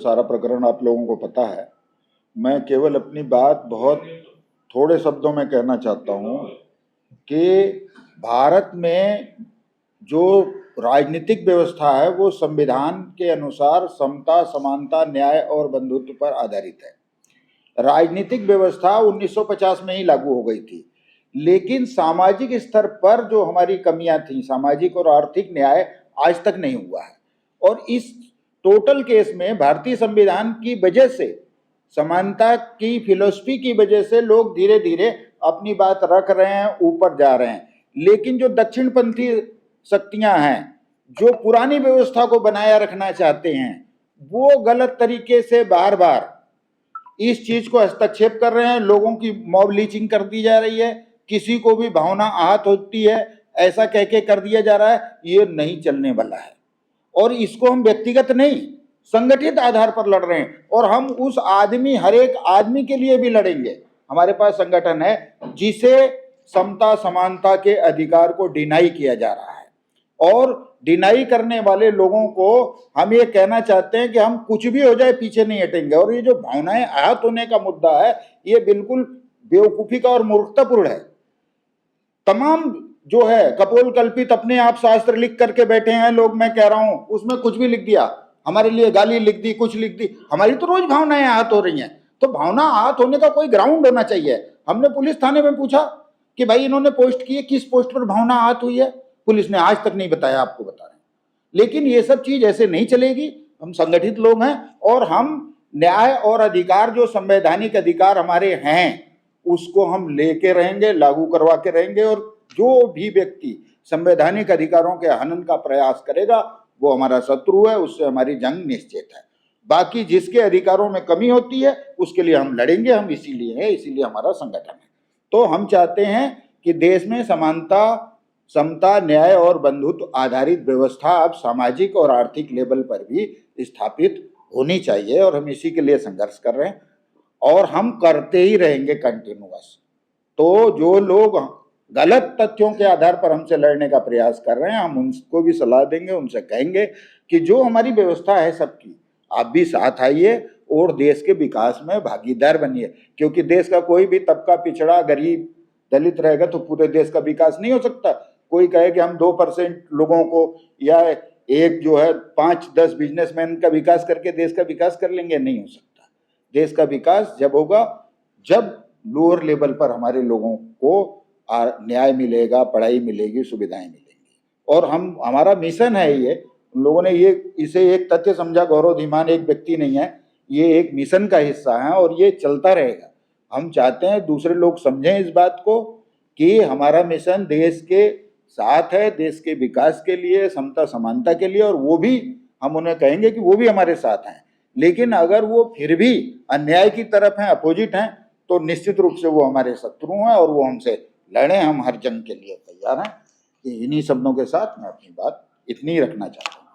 सारा प्रकरण आप लोगों को पता है। मैं केवल अपनी बात बहुत थोड़े शब्दों में कहना चाहता हूँ कि भारत में जो राजनीतिक व्यवस्था है वो संविधान के अनुसार समता, समानता, न्याय और बंधुत्व पर आधारित है। राजनीतिक व्यवस्था 1950 में ही लागू हो गई थी, लेकिन सामाजिक स्तर पर जो हमारी कमियां थी, सामाजिक और आर्थिक न्याय आज तक नहीं हुआ है। और इस टोटल केस में भारतीय संविधान की वजह से, समानता की फिलॉसफी की वजह से लोग धीरे धीरे अपनी बात रख रहे हैं, ऊपर जा रहे हैं। लेकिन जो दक्षिणपंथी शक्तियां हैं, जो पुरानी व्यवस्था को बनाया रखना चाहते हैं, वो गलत तरीके से बार बार इस चीज को हस्तक्षेप कर रहे हैं। लोगों की मॉब लीचिंग कर दी जा रही है, किसी को भी भावना आहत होती है ऐसा कह के कर दिया जा रहा है। ये नहीं चलने वाला है और इसको हम व्यक्तिगत नहीं, संगठित आधार पर लड़ रहे हैं। और हम उस आदमी, हर एक आदमी के लिए भी लड़ेंगे। हमारे पास संगठन है जिसे समता समानता के अधिकार को डिनाई किया जा रहा है, और डिनाई करने वाले लोगों को हम ये कहना चाहते हैं कि हम कुछ भी हो जाए पीछे नहीं हटेंगे। और ये जो भावनाएं आहत होने का मुद्दा है, ये बिल्कुल बेवकूफी का और मूर्खतापूर्ण है। तमाम जो है कपोल कल्पित अपने आप शास्त्र लिख करके बैठे हैं लोग। मैं कह रहा हूं उसमें कुछ भी लिख दिया, हमारे लिए गाली लिख दी, कुछ लिख दी। हमारी तो रोज भावनाएं आहत हो रही हैं, तो भावना आहत होने का कोई ग्राउंड होना चाहिए। हमने पुलिस थाने में पूछा कि भाई इन्होंने पोस्ट की है, किस पोस्ट पर भावना आहत हुई है? पुलिस ने आज तक नहीं बताया, आपको बता रहे हैं। लेकिन ये सब चीज ऐसे नहीं चलेगी। हम संगठित लोग हैं और हम न्याय और अधिकार, जो संवैधानिक अधिकार हमारे हैं, उसको हम लेके रहेंगे, लागू करवा के रहेंगे। और जो भी व्यक्ति संवैधानिक अधिकारों के हनन का प्रयास करेगा वो हमारा शत्रु है, उससे हमारी जंग निश्चित है। बाकी जिसके अधिकारों में कमी होती है उसके लिए हम लड़ेंगे। हम इसीलिए हैं, इसीलिए हमारा संगठन है। तो हम चाहते हैं कि देश में समानता, समता, न्याय और बंधुत्व आधारित व्यवस्था अब सामाजिक और आर्थिक लेवल पर भी स्थापित होनी चाहिए, और हम इसी के लिए संघर्ष कर रहे हैं और हम करते ही रहेंगे कंटिन्यूअस। तो जो लोग गलत तथ्यों के आधार पर हमसे लड़ने का प्रयास कर रहे हैं, हम उनको भी सलाह देंगे, उनसे कहेंगे कि जो हमारी व्यवस्था है सबकी, आप भी साथ आइए और देश के विकास में भागीदार बनिए। क्योंकि देश का कोई भी तबका, पिछड़ा, गरीब, दलित रहेगा तो पूरे देश का विकास नहीं हो सकता। कोई कहे कि हम 2% लोगों को या एक जो है 5-10 बिजनेसमैन का विकास करके देश का विकास कर लेंगे, नहीं हो सकता। देश का विकास जब होगा जब लोअर लेवल पर हमारे लोगों को न्याय मिलेगा, पढ़ाई मिलेगी, सुविधाएं मिलेंगी। और हमारा मिशन है ये। उन लोगों ने इसे एक तथ्य समझा, गौरव धीमान एक व्यक्ति नहीं है, ये एक मिशन का हिस्सा है और ये चलता रहेगा। हम चाहते हैं दूसरे लोग समझें इस बात को कि हमारा मिशन देश के साथ है, देश के विकास के लिए, समता समानता के लिए। और वो भी हम उन्हें कहेंगे कि वो भी हमारे साथ हैं। लेकिन अगर वो फिर भी अन्याय की तरफ हैं, अपोजिट हैं, तो निश्चित रूप से वो हमारे शत्रु हैं और वो हमसे लड़े। हम हर जंग के लिए तैयार हैं। इन्हीं शब्दों के साथ मैं अपनी बात इतनी ही रखना चाहता हूँ।